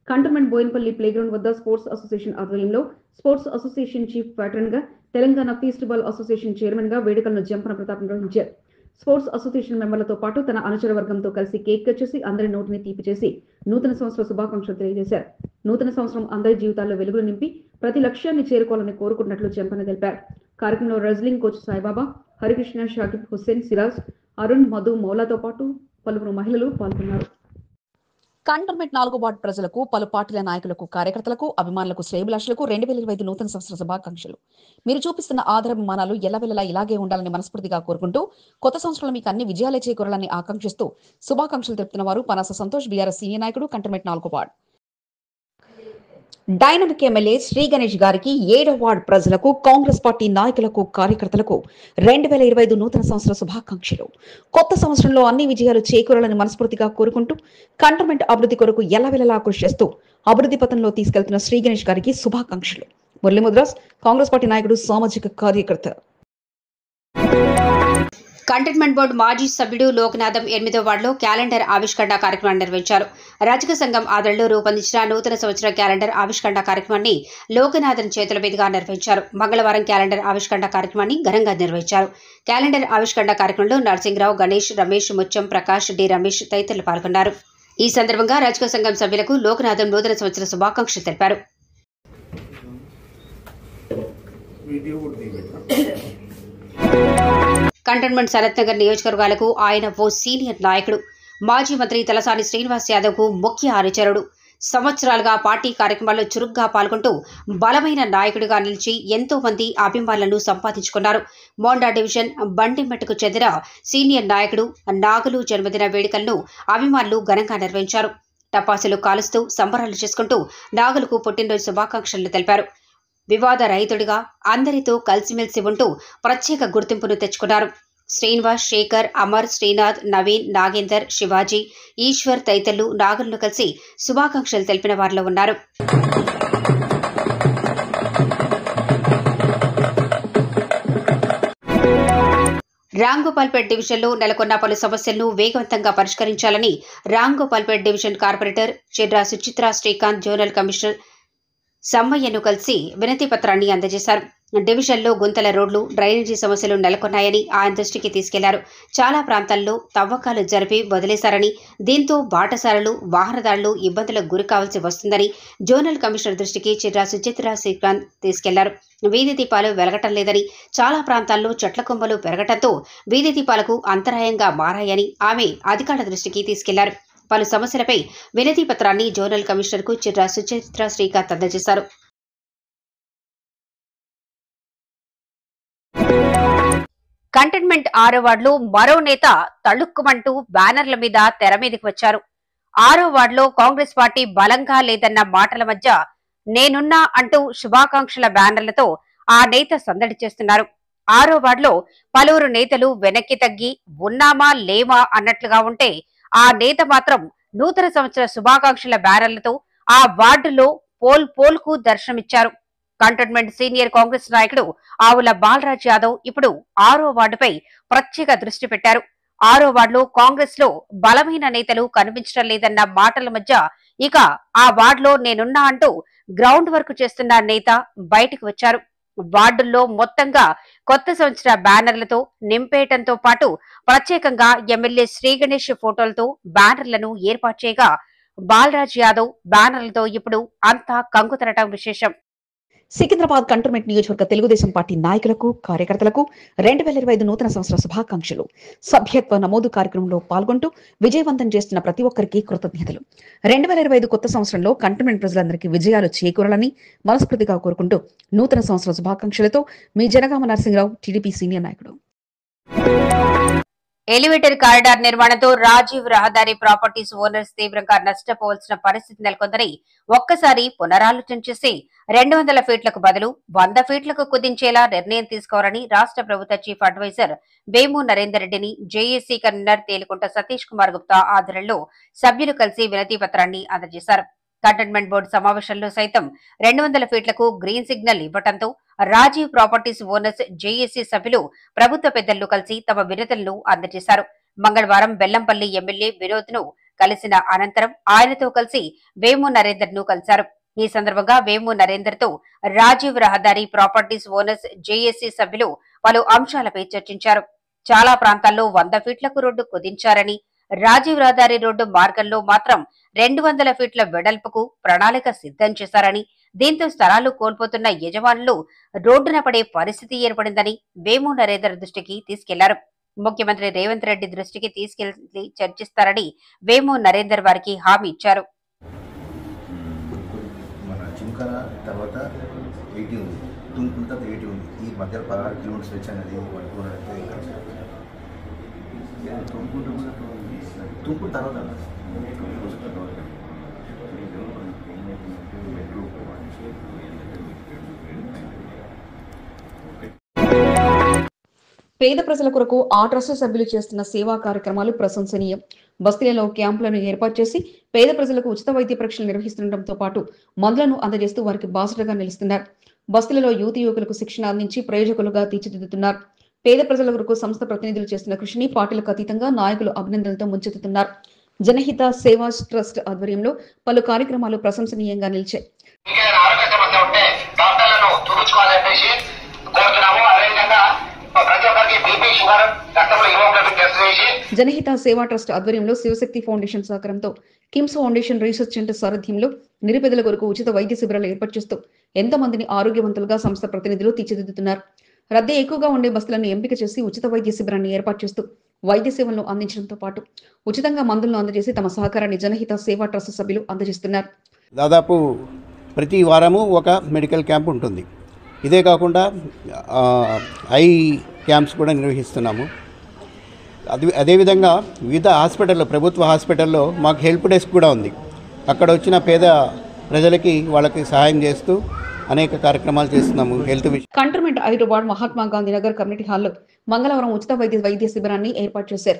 కంటోన్మెంట్ బోయినపల్లి ప్లేగ్రౌండ్ వద్ద స్పోర్ట్స్ అసోసియేషన్ ఆధ్వర్యంలో స్పోర్ట్స్ అసోసియేషన్ చీఫ్ ప్యాట్రన్ గా, Telangana feast ball association chairman గా వేడుకలను జంపన ప్రతాప్ నిర్వహించారు. స్పోర్ట్స్ అసోసియేషన్ మెంబర్లతో పాటు తన అనుచర వర్గంతో కలిసి కేక్ కట్ చేసి అందరి నోటిని తీపి చేసి నూతన సంవత్సర శుభాకాంక్షలు తెలియజేశారు. నూతన సంవత్సరం అందరి జీవితాల్లో వెలుగులు నింపి ప్రతి లక్ష్యాన్ని చేరుకోవాలని కోరుకున్నట్లు జంపన తెలిపారు. కార్యక్రమంలో రెజ్లింగ్ కోచ్ సాయిబాబా, హరికృష్ణ, షాకిబ్ హుస్సేన్, సిరాజ్, అరుణ్, మధు, మౌలాతో పాటు పలువురు మహిళలు పాల్గొన్నారు. కంటోన్మెంట్ 4వ వార్డు ప్రజలకు, పలు పార్టీల నాయకులకు, కార్యకర్తలకు, అభిమానులకు, శ్రేయభిలాషులకు 2025 నూతన సంవత్సర శుభాకాంక్షలు. మీరు చూపిస్తున్న ఆదరాభిమానాలు ఎల్లవెల్లలా ఇలాగే ఉండాలని మనస్ఫూర్తిగా కోరుకుంటూ కొత్త సంవత్సరంలో మీకు అన్ని విజయాలే చేకూరాలని ఆకాంక్షిస్తూ శుభాకాంక్షలు తెలుపుతున్న వారు పనాస సంతోష్, బీఆర్ఎస్ సీనియర్ నాయకుడు, కంటోన్మెంట్ 4వ వార్డు. డైనమిక్ ఎమ్మెల్యే శ్రీ గణేష్ గారికి 7వ వార్డు ప్రజలకు, కాంగ్రెస్ పార్టీ నాయకులకు, కార్యకర్తలకు 2025 నూతన సంవత్సర శుభాకాంక్షలు. కొత్త సంవత్సరంలో అన్ని విజయాలు చేకూరాలని మనస్ఫూర్తిగా కోరుకుంటూ కంటోన్మెంట్ అభివృద్ధి కొరకు ఎల్లవెల్లలా కృషి చేస్తూ అభివృద్ధి పథంలో తీసుకెళ్తున్న శ్రీ గణేష్ గారికి శుభాకాంక్షలు. మురళీ ముద్రాస్, కాంగ్రెస్ పార్టీ నాయకుడు, సామాజిక కార్యకర్త. కంటోన్మెంట్ బోర్డు మాజీ సభ్యుడు లోకనాథం 8వ వార్డులో క్యాలెండర్ ఆవిష్కరణ కార్యక్రమాన్ని నిర్వహించారు. రజక సంఘం ఆధ్వర్యంలో రూపొందించిన నూతన సంవత్సర క్యాలెండర్ ఆవిష్కరణ కార్యక్రమాన్ని లోకనాథన్ చేతుల మీదుగా నిర్వహించారు. మంగళవారం క్యాలెండర్ ఆవిష్కరణ కార్యక్రమాన్ని ఘనంగా నిర్వహించారు. క్యాలెండర్ ఆవిష్కరణ కార్యక్రమంలో నరసింహరావు, గణేష్, రమేష్, ముత్యం, ప్రకాష్, డి రమేష్ తదితరులు పాల్గొన్నారు. ఈ సందర్భంగా రజక సంఘం సభ్యులకు లోకనాథం నూతన సంవత్సర శుభాకాంక్షలు తెలిపారు. కంటోన్మెంట్ శరత్ నగర్ నియోజకవర్గాలకు ఆయన ఓ సీనియర్ నాయకుడు. మాజీ మంత్రి తలసాని శ్రీనివాస్ యాదవ్ కు ముఖ్య అనుచరుడు. సంవత్సరాలుగా పార్టీ కార్యక్రమాల్లో చురుగ్గా పాల్గొంటూ బలమైన నాయకుడిగా నిలిచి ఎంతో మంది అభిమానులను సంపాదించుకున్నారు. మోండా డివిజన్ బండిమెట్టుకు చెందిన సీనియర్ నాయకుడు నాగులు జన్మదిన వేడుకలను అభిమానులు ఘనంగా నిర్వహించారు. టపాసులు కాలుస్తూ సంబరాలు చేసుకుంటూ నాగులకు పుట్టినరోజు శుభాకాంక్షలు తెలిపారు. వివాద రహితుడిగా అందరితో కలిసిమెలిసి ఉంటూ ప్రత్యేక గుర్తింపును తెచ్చుకున్నారు. శ్రీనివాస్, శేఖర్, అమర్, శ్రీనాథ్, నవీన్, నాగేందర్, శివాజీ, ఈశ్వర్ తదితరులు నాగులను కలిసి శుభాకాంక్షలు తెలిపిన వారిలో ఉన్నారు. రాంగోపాల్పేట్ డివిజన్లో నెలకొన్న పలు సమస్యలను వేగవంతంగా పరిష్కరించాలని రాంగోపాల్పేట్ డివిజన్ కార్పొరేటర్ చిర్రా సుచిత్ర శ్రీకాంత్ జోనల్ కమిషనర్ సమ్మయ్యను కలిసి వినతి పత్రాన్ని అందజేశారు. డివిజన్లో గుంతల రోడ్లు, డ్రైనేజీ సమస్యలు నెలకొన్నాయని ఆయన దృష్టికి తీసుకెళ్లారు. చాలా ప్రాంతాల్లో తవ్వకాలు జరిపి వదిలేశారని, దీంతో బాటసారులు, వాహనదారులు ఇబ్బందులకు గురి కావాల్సి వస్తుందని జోనల్ కమిషనర్ దృష్టికి చిర్రా సుచిత్ర శ్రీకాంత్ తీసుకెళ్లారు. వీధి దీపాలు వెలగటం లేదని, చాలా ప్రాంతాల్లో చెట్ల కొమ్మలు పెరగటంతో వీధి దీపాలకు అంతరాయంగా మారాయని ఆమె అధికారుల దృష్టికి తీసుకెళ్లారు. పలు సమస్యలపై వినతి పత్రాన్ని జోనల్ కమిషనర్ కు చిర్రా సుచిత్ర శ్రీకాంత్ అందజేశారు. కంటోన్మెంట్ 6వ వార్డులో మరో నేత తళుక్కుమంటూ బ్యానర్ల మీద తెర మీదకి వచ్చారు. 6వ వార్డులో కాంగ్రెస్ పార్టీ బలంగా లేదన్న మాటల మధ్య నేనున్నా అంటూ శుభాకాంక్షల బ్యానర్లతో ఆ నేత సందడి చేస్తున్నారు. 6వ వార్డులో పలువురు నేతలు వెనక్కి తగ్గి ఉన్నామా లేమా అన్నట్లుగా ఉంటే, ఆ నేత మాత్రం నూతన సంవత్సర శుభాకాంక్షల బ్యానర్లతో ఆ వార్డులో పోల్ కు దర్శనమిచ్చారు. కంటోన్మెంట్ సీనియర్ కాంగ్రెస్ నాయకుడు ఆవుల బాలరాజ్ యాదవ్ ఇప్పుడు 6వ వార్డుపై ప్రత్యేక దృష్టి పెట్టారు. 6వ వార్డులో కాంగ్రెస్ లో బలమైన నేతలు కనిపించడం లేదన్న మాటల మధ్య ఇక ఆ వార్డులో నేనున్నా అంటూ గ్రౌండ్ వర్క్ చేస్తున్న నేత బయటకు వచ్చారు. వార్డుల్లో మొత్తంగా కొత్త సంవత్సర బ్యానర్లతో నింపేయటంతో పాటు ప్రత్యేకంగా ఎమ్మెల్యే శ్రీ గణేష్ ఫోటోలతో బ్యానర్లను ఏర్పాటు చేయగా, బాలరాజ్ యాదవ్ బ్యానర్లతో ఇప్పుడు అంతా కంగుతనటం విశేషం. సికింద్రాబాద్ కంటోన్మెంట్ నియోజకవర్గ తెలుగుదేశం పార్టీ నాయకులకు, కార్యకర్తలకు 2025 నూతన సంవత్సర శుభాకాంక్షలు. సభ్యత్వ నమోదు కార్యక్రమంలో పాల్గొంటూ విజయవంతం చేస్తున్న ప్రతి ఒక్కరికి కృతజ్ఞతలు. 2025 కొత్త సంవత్సరంలో కంటోన్మెంట్ ప్రజలందరికీ విజయాలు చేకూరాలని మనస్ఫూర్తిగా కోరుకుంటూ నూతన సంవత్సర శుభాకాంక్షలతో మీ జనగామ నరసింహరావు, టీడీపీ సీనియర్ నాయకుడు. ఎలివేటర్ కారిడార్ నిర్మాణంతో రాజీవ్ రహదారి ప్రాపర్టీస్ ఓనర్స్ తీవ్రంగా నష్టపోవాల్సిన పరిస్థితి నెలకొందని ఒక్కసారి పునరాలోచన చేసి 200 ఫీట్లకు బదులు 100 ఫీట్లకు కుదించేలా నిర్ణయం తీసుకోవాలని రాష్ట్ర ప్రభుత్వ చీఫ్ అడ్వైజర్ వేము నరేందర్ రెడ్డిని జేఏసీ కన్వీనర్ తేలికుంట సతీష్ కుమార్ గుప్తా ఆధ్వర్యంలో సభ్యులు కలిసి వినతి పత్రాన్ని అందజేశారు. కంటోన్మెంట్ బోర్డు సమావేశంలో సైతం 200 ఫీట్లకు గ్రీన్ సిగ్నల్ ఇవ్వడంతో రాజీవ్ ప్రాపర్టీస్ ఓనర్స్ జేఏసీ సభ్యులు ప్రభుత్వ పెద్దలను కలిసి తమ వినతులను అందజేశారు. మంగళవారం బెల్లంపల్లి ఎమ్మెల్యే వినోద్ ను కలిసిన అనంతరం ఆయనతో కలిసి వేము నరేందర్ ను కలిశారు. ఈ సందర్భంగా వేము నరేందర్ తో రాజీవ్ రహదారి ప్రాపర్టీస్ ఓనర్స్ జేఏసీ సభ్యులు పలు అంశాలపై చర్చించారు. చాలా ప్రాంతాల్లో 100 ఫీట్లకు రోడ్డు కుదించారని, రాజీవ్ రహదారి రోడ్డు మార్గంలో మాత్రం 200 ఫీట్ల వెడల్పుకు ప్రణాళిక సిద్ధం చేశారని, దీంతో స్థలాలు కోల్పోతున్న యజమానులు రోడ్డున పడే పరిస్థితి ఏర్పడిందని వేము నరేందర్ దృష్టికి తీసుకెళ్లారు. ముఖ్యమంత్రి రేవంత్ రెడ్డి దృష్టికి తీసుకెళ్లి చర్చిస్తారని వేము నరేందర్ వారికి హామీ ఇచ్చారు. తుంపూరు తర్వాత పేద ప్రజల కొరకు ఆ ట్రస్ట్ సభ్యులు చేస్తున్న సేవా కార్యక్రమాలు ప్రశంసనీయం. బస్తీలలో క్యాంపులను ఏర్పాటు చేసి పేద ప్రజలకు ఉచిత వైద్య పరీక్షలు నిర్వహిస్తుండటంతో పాటు మందులను అందజేస్తూ వారికి బాసటగా నిలుస్తున్నారు. బస్తీలలో యువకులకు శిక్షణ అందించి ప్రయోజకులుగా తీర్చిదిద్దుతున్నారు. పేద ప్రజల కొరకు సంస్థ ప్రతినిధులు చేస్తున్న కృషిని పార్టీలకు అతీతంగా నాయకులు అభినందనలతో ముంచెత్తుతున్నారు. జనహిత సేవా ట్రస్ట్ ఆధ్వర్యంలో పలు కార్యక్రమాలు ప్రశంసనీయంగా నిలిచాయి. జనహిత సేవా ట్రస్ట్ ఆధ్వర్యంలో శివశక్తి ఫౌండేషన్ సహకారంతో కిమ్స్ ఫౌండేషన్ రీసెర్చ్ సెంటర్ సారథ్యంలో నిరుపేదల కొరకు ఉచిత వైద్య శిబిరాలు ఏర్పాటు చేస్తూ ఎంతో మందిని ఆరోగ్యవంతులుగా సంస్థ ప్రతినిధులు తీర్చిదిద్దుతున్నారు. రద్దీ ఎక్కువగా ఉండే బస్సులను ఎంపిక చేసి ఉచిత వైద్య శిబిరాన్ని ఏర్పాటు చేస్తూ వైద్య సేవలను అందించడంతో పాటు ఉచితంగా మందులను అందజేసి తమ సహకారాన్ని జనహిత సేవా ట్రస్ట్ సభ్యులు అందజేస్తున్నారు. దాదాపు ప్రతి వారము ఒక మెడికల్ క్యాంప్ ఉంటుంది. ఇదే కాకుండా ఐ క్యాంప్స్ కూడా నిర్వహిస్తున్నాము. అదేవిధంగా వివిధ హాస్పిటల్లో, ప్రభుత్వ హాస్పిటల్లో మాకు హెల్ప్ డెస్క్ కూడా ఉంది. అక్కడ వచ్చిన పేద ప్రజలకి వాళ్ళకి సహాయం చేస్తూ అనేక కార్యక్రమాలు చేస్తున్నాము. Health cantonment 5 ward Mahatma Gandhi Nagar community హాల్లో మంగళవారం ఉచిత వైద్య శిబిరాన్ని ఏర్పాటు చేశారు.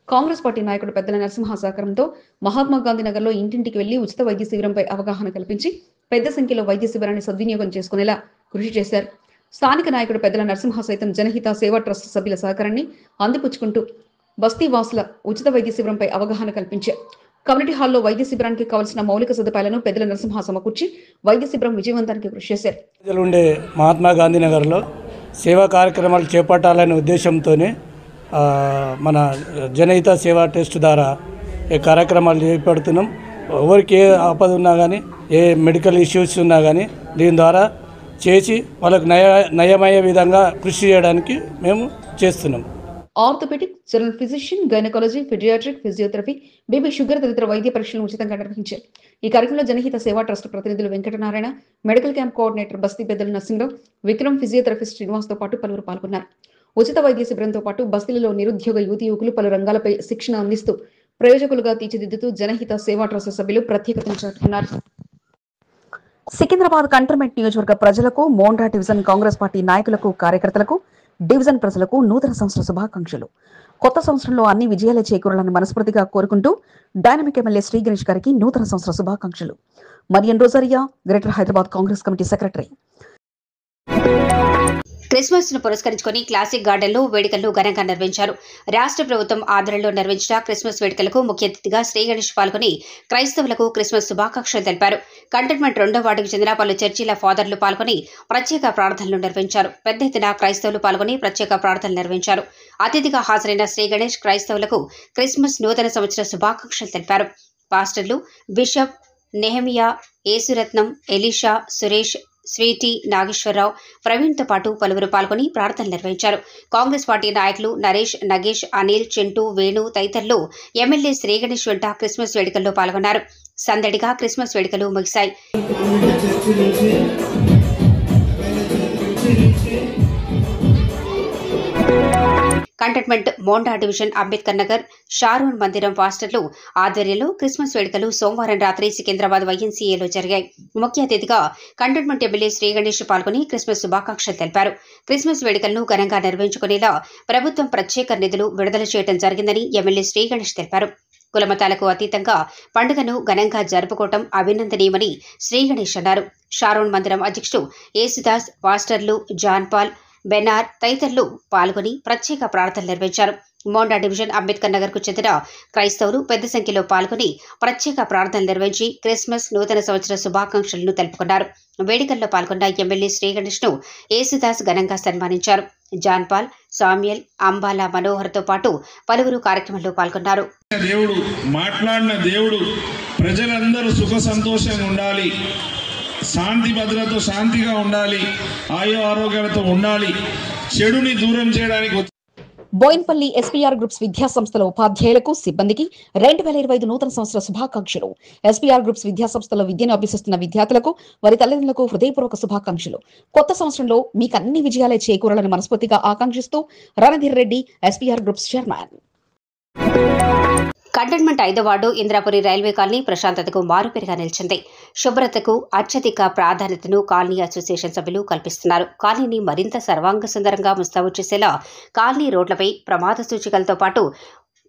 కాంగ్రెస్ పార్టీ నాయకుడు పెద్దల నరసింహ సహకారంతో మహాత్మా గాంధీ నగర్ లో ఇంటింటికి వెళ్లి ఉచిత వైద్య శిబిరంపై అవగాహన కల్పించి పెద్ద సంఖ్యలో వైద్య శిబిరాన్ని సద్వినియోగం చేసుకునేలా కృషి చేశారు. స్థానిక నాయకుడు పెద్దల నరసింహ సైతం జనహిత సేవా ట్రస్ట్ సభ్యుల సహకారాన్ని అందిపుచ్చుకుంటూ బస్తీ వాసుల ఉచిత వైద్య శిబిరంపై అవగాహన కల్పించారు. కమ్యూనిటీ హాల్లో వైద్య శిబిరానికి కావాల్సిన మౌలిక సదుపాయాలను పెద్దల నరసింహ సమకూర్చి వైద్య శిబిరం విజయవంతానికి కృషి చేశారు. ఉండే మహాత్మా గాంధీ నగర్లో సేవా కార్యక్రమాలు చేపట్టాలనే ఉద్దేశంతోనే మన జనహిత సేవా ట్రస్ట్ ద్వారా ఈ కార్యక్రమాలు చేపడుతున్నాం. ఎవరికి ఏ ఆపద ఉన్నా కానీ, ఏ మెడికల్ ఇష్యూస్ ఉన్నా కానీ దీని ద్వారా చేసి వాళ్ళకు నయమయ్యే విధంగా కృషి చేయడానికి మేము చేస్తున్నాం. Orthopaedic, general physician, gynaecology, paediatric, physiotherapy, baby sugar తదితర వైద్య పరీక్షలను ఉచితంగా నిర్వహించారు. ఈ కార్యక్రమంలో జనహిత సేవా ట్రస్ట్ ప్రతినిధులు వెంకటనారాయణ, మెడికల్ క్యాంప్ కోఆర్డినేటర్ బస్తీ పెద్దల నరసింహరావు, విక్రమ్, ఫిజియోథెరపిస్ట్ శ్రీనివాస్తో పాటు పలువురు పాల్గొన్నారు. ఉచిత వైద్య శిబిరంతో పాటు బస్తీలలో నిరుద్యోగ యువకులు పలు రంగాలపై శిక్షణ అందిస్తూ ప్రయోజకులుగా తీర్చిదిద్దుతూ జనహిత సేవా ట్రస్ట్ సభ్యులు ప్రత్యేకతను చాటుకున్నారు. సికింద్రాబాద్ కంటోన్మెంట్ నియోజకవర్గ ప్రజలకు, మోండా డివిజన్ కాంగ్రెస్ పార్టీ నాయకులకు, కార్యకర్తలకు, డివిజన్ ప్రజలకు నూతన సంవత్సర శుభాకాంక్షలు. కొత్త సంవత్సరంలో అన్ని విజయాలే చేకూరాలని మనస్ఫూర్తిగా కోరుకుంటూ డైనమిక్ ఎమ్మెల్యే శ్రీ గణేష్ గారికి నూతన సంవత్సర శుభాకాంక్షలు. Marian Rosaria, greater Hyderabad Congress committee secretary. Christmas ను పురస్కరించుకుని క్లాసిక్ గార్డెన్ లో వేడుకలను ఘనంగా నిర్వహించారు. రాష్ట్ర ప్రభుత్వం ఆధ్వర్యంలో నిర్వహించిన క్రిస్మస్ వేడుకలకు ముఖ్య అతిథిగా శ్రీ గణేష్ పాల్గొని క్రైస్తవులకు క్రిస్మస్ శుభాకాంక్షలు తెలిపారు. కంటోన్మెంట్ 2వ వార్డుకు చెందిన పలు చర్చిల ఫాదర్లు పాల్గొని ప్రత్యేక ప్రార్థనలు నిర్వహించారు. పెద్ద ఎత్తున క్రైస్తవులు పాల్గొని ప్రత్యేక ప్రార్థనలు నిర్వహించారు. అతిథిగా హాజరైన శ్రీ గణేష్ క్రైస్తవులకు క్రిస్మస్ నూతన సంవత్సర శుభాకాంక్షలు తెలిపారు. పాస్టర్లు bishop Nehemiah, Yesuratnam, Elisha, Suresh, Sweety, Nageswararao, ప్రవీణ్తో పాటు పలువురు పాల్గొని ప్రార్థనలు నిర్వహించారు. కాంగ్రెస్ పార్టీ నాయకులు నరేష్, నగేష్, అనిల్, చింటూ, వేణు తదితరులు ఎమ్మెల్యే శ్రీ గణేష్ వెంట క్రిస్మస్ వేడుకల్లో పాల్గొన్నారు. సందడిగా క్రిస్మస్ వేడుకలు ముగిశాయి. Cantonment Monda division Ambedkar Nagar Sharon మందిరం పాస్టర్లు ఆధ్వర్యంలో క్రిస్మస్ వేడుకలు సోమవారం రాత్రి సికింద్రాబాద్ వైఎన్సీఏలో జరిగాయి. ముఖ్య అతిథిగా కంటోన్మెంట్ ఎమ్మెల్యే శ్రీ గణేష్ పాల్గొని క్రిస్మస్ శుభాకాంక్షలు తెలిపారు. క్రిస్మస్ వేడుకలను ఘనంగా నిర్వహించుకునేలా ప్రభుత్వం ప్రత్యేక నిధులు విడుదల చేయడం జరిగిందని ఎమ్మెల్యే శ్రీ గణేష్ తెలిపారు. కులమతాలకు అతీతంగా పండుగను ఘనంగా జరుపుకోవటం అభినందనీయమని శ్రీ గణేష్ అన్నారు. షారూన్ మందిరం అధ్యక్షుడు యేసుదాస్, పాస్టర్లు జాన్ పాల్, బెనార్ తదితరులు పాల్గొని ప్రత్యేక ప్రార్థనలు నిర్వహించారు. మోండా డివిజన్ అంబేద్కర్ నగర్ కు చెందిన క్రైస్తవులు పెద్ద సంఖ్యలో పాల్గొని ప్రత్యేక ప్రార్థనలు నిర్వహించి క్రిస్మస్ నూతన సంవత్సర శుభాకాంక్షలను తెలుపుకున్నారు. వేడుకల్లో పాల్గొన్న ఎమ్మెల్యే శ్రీ గణేష్ ను యేసుదాస్ ఘనంగా సన్మానించారు. జాన్ పాల్, సామ్యల్, అంబాలా మనోహర్తో పాటు పలువురు కార్యక్రమంలో పాల్గొన్నారు. దేవుడు మాట్లాడిన దేవుడు ప్రజలందరూ సుఖ సంతోషంగా ఉండాలి, శాంతి భద్రతతో శాంతిగా ఉండాలి, ఆయు ఆరోగ్యాలతో ఉండాలి, చెడుని దూరం చేయడానికి. బోయిన్పల్లి ఎస్పీఆర్ గ్రూప్స్ విద్యా సంస్థల ఉపాధ్యాయులకు, సిబ్బందికి 2025 నూతన సంవత్సర శుభాకాంక్షలు. ఎస్పీఆర్ గ్రూప్స్ విద్యా సంస్థలో విద్యను అభ్యసిస్తున్న విద్యార్థులకు, వారి తల్లిదండ్రులకు హృదయపూర్వక శుభాకాంక్షలు. కొత్త సంవత్సరంలో మీకు అన్ని విజయాలే చేకూరాలని మనస్ఫూర్తిగా ఆకాంక్షిస్తూ Randhir Reddy, SPR groups chairman. Cantonment 5వ వార్డు ఇంద్రాపురి రైల్వే కాలనీ ప్రశాంతతకు మారుపేరుగా నిలిచింది. శుభ్రతకు అత్యధిక ప్రాధాన్యతను కాలనీ అసోసియేషన్ సభ్యులు కల్పిస్తున్నారు. కాలనీని మరింత సర్వాంగ సుందరంగా ముస్తాబు చేసేలా కాలనీ రోడ్లపై ప్రమాద సూచికలతో పాటు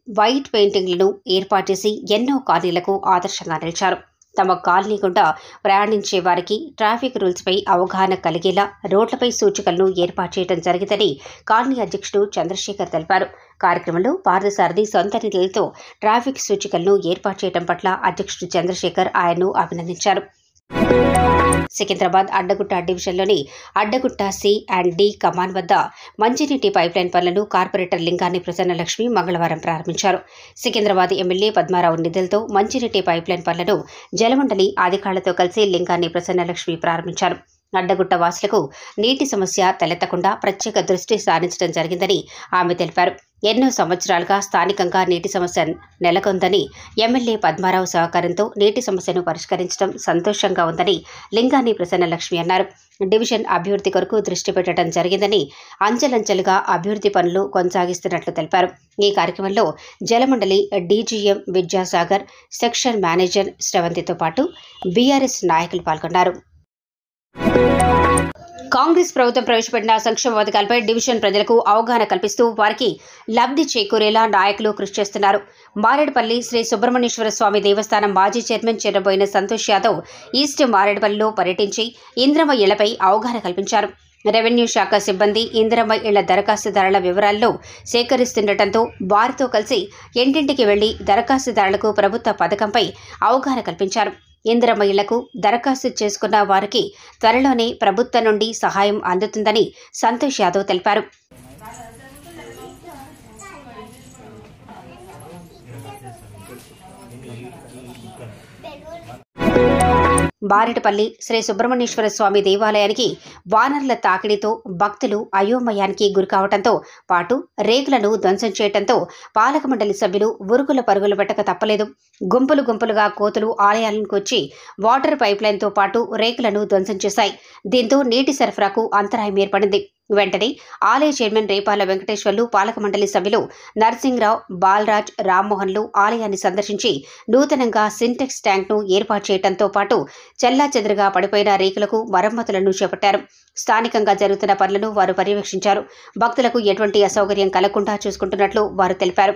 వైట్ పెయింటింగ్లను ఏర్పాటు చేసి ఎన్నో కాలనీలకు ఆదర్శంగా నిలిచారు. తమ కాలనీ గుండా ప్రయాణించే వారికి ట్రాఫిక్ రూల్స్పై అవగాహన కలిగేలా రోడ్లపై సూచికలను ఏర్పాటు చేయడం జరిగిందని కాలనీ అధ్యక్షుడు చంద్రశేఖర్ తెలిపారు. కార్యక్రమంలో పార్థసారథి సొంత నిధులతో ట్రాఫిక్ సూచికలను ఏర్పాటు చేయడం పట్ల అధ్యక్షుడు చంద్రశేఖర్ ఆయన్ను అభినందించారు. సికింద్రాబాద్ అడ్డగుట్ట డివిజన్లోని అడ్డగుట్ట సి అండ్ డి కమాన్ వద్ద మంచినీటి పైప్లైన్ పనులను కార్పొరేటర్ లింగాన్ని ప్రసన్నలక్ష్మి మంగళవారం ప్రారంభించారు. సికింద్రాబాద్ ఎమ్మెల్యే పద్మారావు నిధులతో మంచినీటి పైప్లైన్ పనులను జలమండలి అధికారులతో కలిసి లింగాన్ని ప్రసన్నలక్ష్మి ప్రారంభించారు. అడ్డగుట్ట వాసులకు నీటి సమస్య తలెత్తకుండా ప్రత్యేక దృష్టి సారించడం జరిగిందని ఆమె తెలిపారు. ఎన్నో సంవత్సరాలుగా స్థానికంగా నీటి సమస్య నెలకొందని, ఎమ్మెల్యే పద్మారావు సహకారంతో నీటి సమస్యను పరిష్కరించడం సంతోషంగా ఉందని లింగాన్ని ప్రసన్నలక్ష్మి అన్నారు. డివిజన్ అభివృద్ధి కొరకు దృష్టి పెట్టడం జరిగిందని, అంచెలంచెలుగా అభివృద్ధి పనులు కొనసాగిస్తున్నట్లు తెలిపారు. ఈ కార్యక్రమంలో జలమండలి డీజీఎం విద్యాసాగర్, సెక్షన్ మేనేజర్ శ్రవంతితో పాటు బీఆర్ఎస్ నాయకులు పాల్గొన్నారు. కాంగ్రెస్ ప్రభుత్వం ప్రవేశపెట్టిన సంక్షేమ పథకాలపై డివిజన్ ప్రజలకు అవగాహన కల్పిస్తూ వారికి లబ్ధి చేకూరేలా నాయకులు కృషి చేస్తున్నారు. మారేడుపల్లి శ్రీ సుబ్రహ్మణ్యేశ్వర స్వామి దేవస్థానం మాజీ చైర్మన్ చెర్రబోయిన సంతోష్ యాదవ్ ఈస్ట్ మారేడుపల్లిలో పర్యటించి ఇంద్రమ్మ ఇళ్లపై అవగాహన కల్పించారు. రెవెన్యూ శాఖ సిబ్బంది ఇందిరమ్మ ఇళ్ల దరఖాస్తుదారుల వివరాలను సేకరిస్తుండటంతో వారితో కలిసి ఇంటింటికి వెళ్లి దరఖాస్తుదారులకు ప్రభుత్వ పథకంపై అవగాహన కల్పించారు. ఇందిరమ్మ ఇళ్లకు దరఖాస్తు చేసుకున్న వారికి త్వరలోనే ప్రభుత్వం నుండి సహాయం అందుతుందని సంతోష్ యాదవ్ తెలిపారు. మారేడుపల్లి శ్రీ సుబ్రహ్మణ్యేశ్వర స్వామి దేవాలయానికి వానర్ల తాకిడితో భక్తులు అయోమయానికి గురికావడంతో పాటు రేకులను ధ్వంసం చేయడంతో పాలక మండలి సభ్యులు ఉరుకుల పరుగులు పెట్టక తప్పలేదు. గుంపులు గుంపులుగా కోతులు ఆలయాలకు వచ్చి వాటర్ పైప్లైన్తో పాటు రేకులను ధ్వంసం చేశాయి. దీంతో నీటి సరఫరాకు అంతరాయం ఏర్పడింది. వెంటనే ఆలయ చైర్మన్ రేపాల వెంకటేశ్వర్లు, పాలక మండలి సభ్యులు నర్సింగ్రావు, బాలరాజ్, రామ్మోహన్లు ఆలయాన్ని సందర్శించి నూతనంగా సింటెక్స్ ట్యాంక్ను ఏర్పాటు చేయడంతో పాటు చెల్లాచెదరుగా పడిపోయిన రేకులకు మరమ్మతులను చేపట్టారు. స్థానికంగా జరుగుతున్న పనులను వారు పర్యవేక్షించారు. భక్తులకు ఎటువంటి అసౌకర్యం కలగకుండా చూసుకుంటున్నట్లు వారు తెలిపారు.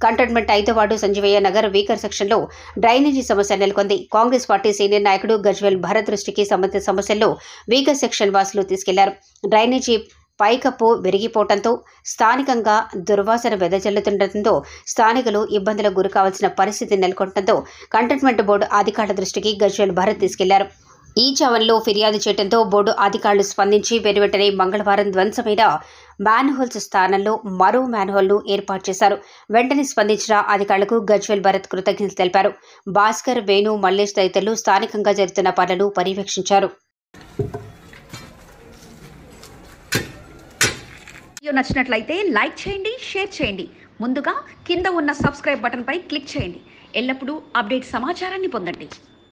కంటోన్మెంట్ 5వ వార్డు సంజీవయ్య నగర్ వీకర్ సెక్షన్లో డ్రైనేజీ సమస్య నెలకొంది. కాంగ్రెస్ పార్టీ సీనియర్ నాయకుడు గజ్వేల్ భరత్ దృష్టికి సంబంధించిన సమస్యల్లో వీకర్ సెక్షన్ వాసులు తీసుకెళ్లారు. డ్రైనేజీ పైకప్పు విరిగిపోవడంతో స్థానికంగా దుర్వాసన వెదజల్లుతుండటంతో స్థానికులు ఇబ్బందులకు గురికావాల్సిన పరిస్థితి నెలకొనడంతో కంటోన్మెంట్ బోర్డు అధికారుల దృష్టికి గజ్వేల్ భరత్ తీసుకెళ్లారు. ఈ చావన్లో ఫిర్యాదు చేయడంతో బోర్డు అధికారులు స్పందించి వెంటనే మంగళవారం ధ్వంసమైన మ్యాన్హోల్స్ స్థానంలో మరో మ్యాన్హోల్ను ఏర్పాటు చేశారు. వెంటనే స్పందించిన అధికారులకు గజ్వేల్ భరత్ కృతజ్ఞతలు తెలిపారు. భాస్కర్, వేణు, మల్లేష్ తదితరులు స్థానికంగా జరుగుతున్న పనులను పర్యవేక్షించారు. వీడియో నచ్చినట్లయితే లైక్ చేయండి, షేర్ చేయండి. ముందుగా కింద ఉన్న సబ్స్క్రైబ్ బటన్పై క్లిక్ చేయండి. ఎల్లప్పుడూ అప్డేట్ సమాచారాన్ని పొందండి.